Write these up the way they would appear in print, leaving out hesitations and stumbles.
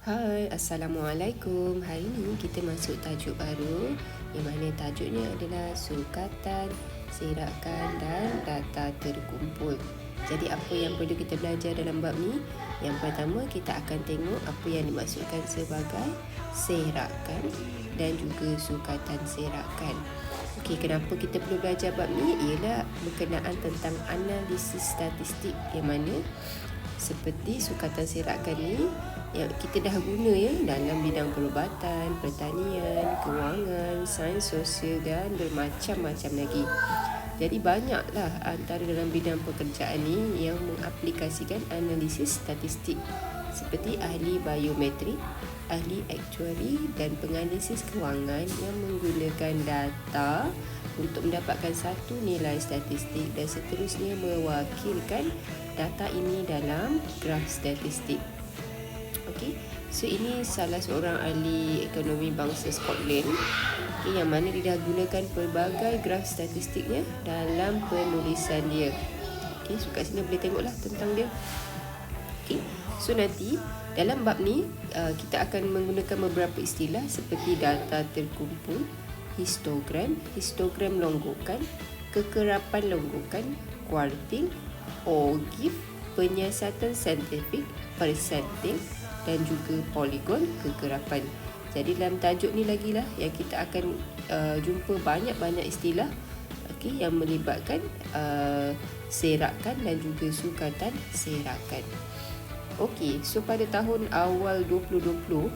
Hai, Assalamualaikum. Hari ini kita masuk tajuk baru yang mana tajuknya adalah sukatan, serakan dan data terkumpul. Jadi apa yang perlu kita belajar dalam bab ni? Yang pertama kita akan tengok apa yang dimaksudkan sebagai serakan dan juga sukatan serakan. Okey, kenapa kita perlu belajar bab ni? Ialah berkenaan tentang analisis statistik yang mana seperti sukatan serakan ni yang kita dah guna dalam bidang perubatan, pertanian, kewangan, sains sosial dan bermacam-macam lagi. Jadi banyaklah antara dalam bidang pekerjaan ni yang mengaplikasikan analisis statistik seperti ahli biometrik, ahli aktuari dan penganalisis kewangan yang menggunakan data untuk mendapatkan satu nilai statistik dan seterusnya mewakilkan data ini dalam graf statistik. Okey, so ini salah seorang ahli ekonomi bangsa Scotland yang mana dia dah gunakan pelbagai graf statistiknya dalam penulisan dia. Okey, so kat sini boleh tengoklah tentang dia. Okey, so nanti dalam bab ni kita akan menggunakan beberapa istilah seperti data terkumpul, histogram longgokan, kekerapan longgokan, quartile, ogive, penyiasatan saintifik, persentil dan juga poligon kekerapan. Jadi dalam tajuk ni lagi lah yang kita akan jumpa banyak-banyak istilah yang melibatkan serakan dan juga sukatan serakan. Okey, so pada tahun awal 2020,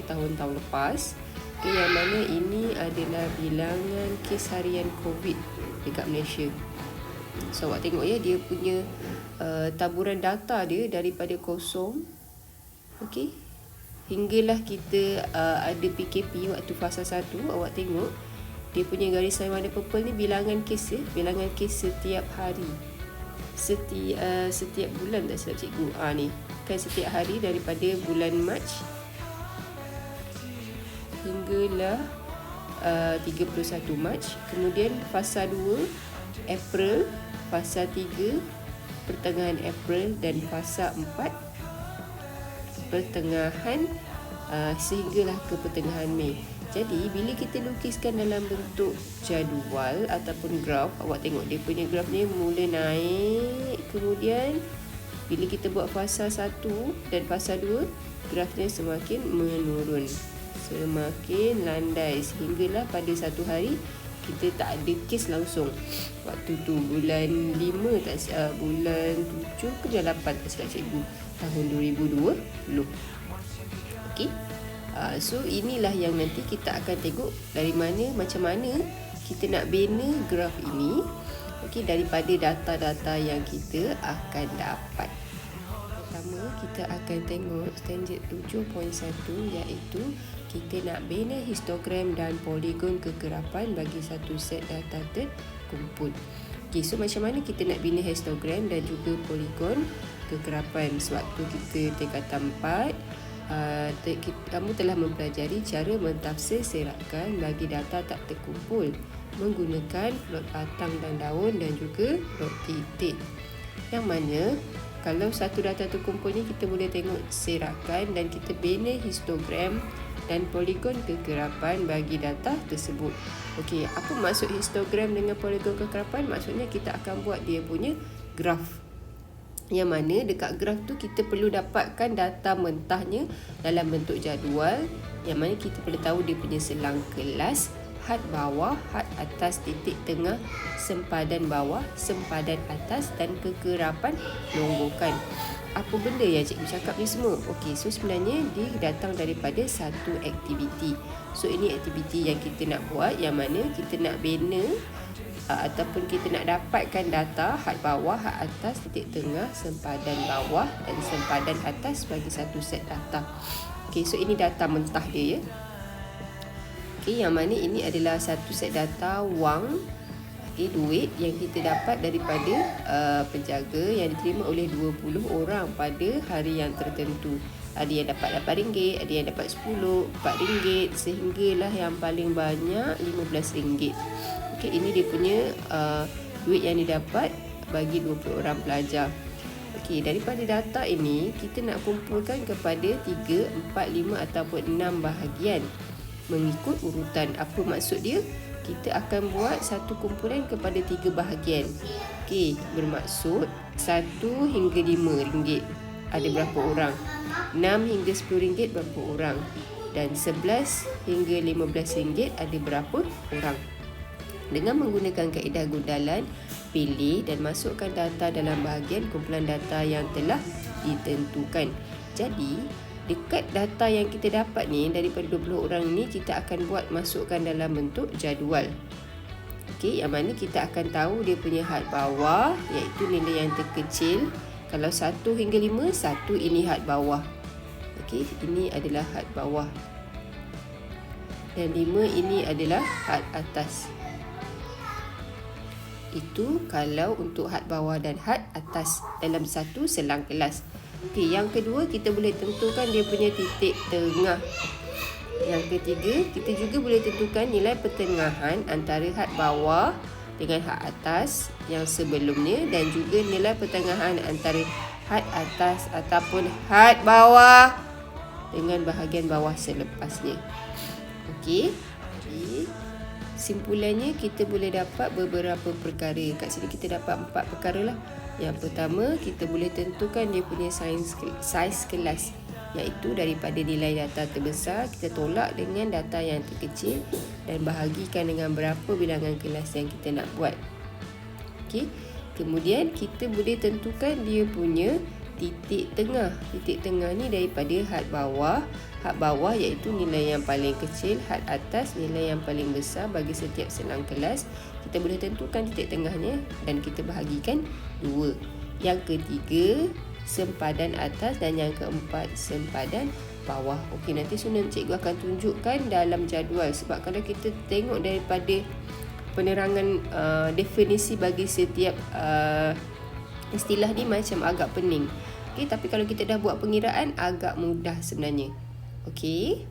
tahun-tahun lepas, yang mana ini adalah bilangan kes harian COVID dekat Malaysia. So awak tengok dia punya taburan data dia daripada kosong, hinggalah kita ada PKP waktu fasa 1. Awak tengok dia punya garisan warna purple ni bilangan kes bilangan kes setiap hari, setiap bulan tak silap cikgu. Ni kan setiap hari daripada bulan Mac hinggalah 31 Mac. Kemudian fasa 2 April, fasa 3 pertengahan April dan fasa 4 pertengahan sehinggalah ke pertengahan Mei. Jadi bila kita lukiskan dalam bentuk jadual ataupun graf, awak tengok dia punya graf ni mula naik, kemudian bila kita buat fasa 1 dan fasa 2, grafnya semakin menurun, semakin landai sehinggalah pada satu hari kita tak ada kes langsung. Waktu tu bulan 5 bulan 7 ke bulan 8 tak silap cikgu, tahun 2020. Okey. So inilah yang nanti kita akan tengok dari macam mana kita nak bina graf ini, daripada data-data yang kita akan dapat. Pertama kita akan tengok standard 7.1 iaitu kita nak bina histogram dan poligon kekerapan bagi satu set data terkumpul. So macam mana kita nak bina histogram dan juga poligon kekerapan? Sewaktu kita tingkatan 4, kamu telah mempelajari cara mentafsir serakan bagi data tak terkumpul menggunakan plot batang dan daun dan juga plot titik. Yang mana kalau satu data terkumpul ni kita boleh tengok serakan dan kita bina histogram dan poligon kekerapan bagi data tersebut. Okey, apa maksud histogram dengan poligon kekerapan? Maksudnya kita akan buat dia punya graf. Yang mana dekat graf tu kita perlu dapatkan data mentahnya dalam bentuk jadual, yang mana kita perlu tahu dia punya selang kelas, had bawah, had atas, titik tengah, sempadan bawah, sempadan atas dan kekerapan longgokan. Apa benda yang cikgu cakap ni semua? Okey, so sebenarnya dia datang daripada satu aktiviti. So ini aktiviti yang kita nak buat, yang mana kita nak bina ataupun kita nak dapatkan data had bawah, had atas, titik tengah, sempadan bawah dan sempadan atas bagi satu set data. Okey, so ini data mentah dia yang mana ini adalah satu set data wang, duit yang kita dapat daripada penjaga yang diterima oleh 20 orang pada hari yang tertentu. Ada yang dapat RM8, ada yang dapat 10, RM4 sehinggalah yang paling banyak RM15. Ini dia punya duit yang didapat bagi 20 orang pelajar. Okey, daripada data ini kita nak kumpulkan kepada 3, 4, 5 ataupun 6 bahagian mengikut urutan. Apa maksud dia? Kita akan buat satu kumpulan kepada 3 bahagian. Okey, bermaksud 1 hingga 5 ringgit ada berapa orang? 6 hingga 10 ringgit berapa orang? Dan 11 hingga 15 ringgit ada berapa orang? Dengan menggunakan kaedah gundalan, pilih dan masukkan data dalam bahagian kumpulan data yang telah ditentukan. Jadi, dekat data yang kita dapat ni daripada 20 orang ni kita akan buat masukkan dalam bentuk jadual. Okey, yang mana kita akan tahu dia punya had bawah iaitu nilai yang terkecil. Kalau 1 hingga 5, 1 ini had bawah. Okey, ini adalah had bawah. Dan 5 ini adalah had atas. Itu kalau untuk had bawah dan had atas dalam satu selang kelas. Okey, yang kedua kita boleh tentukan dia punya titik tengah. Yang ketiga, kita juga boleh tentukan nilai pertengahan antara had bawah dengan had atas yang sebelumnya dan juga nilai pertengahan antara had atas ataupun had bawah dengan bahagian bawah selepasnya. Okey. Simpulannya kita boleh dapat beberapa perkara. Kat sini kita dapat 4 perkara lah. Yang pertama, kita boleh tentukan dia punya saiz kelas, iaitu daripada nilai data terbesar kita tolak dengan data yang terkecil dan bahagikan dengan berapa bilangan kelas yang kita nak buat. Okey. Kemudian kita boleh tentukan dia punya titik tengah. Titik tengah ni daripada had bawah. Had bawah iaitu nilai yang paling kecil, had atas nilai yang paling besar bagi setiap selang kelas. Kita boleh tentukan titik tengahnya dan kita bahagikan 2. Yang ketiga, sempadan atas dan yang keempat, sempadan bawah. Okey, nanti Sunan cikgu akan tunjukkan dalam jadual sebab kalau kita tengok daripada penerangan definisi bagi setiap istilah ni macam agak pening. Okey, tapi kalau kita dah buat pengiraan agak mudah sebenarnya. Okey.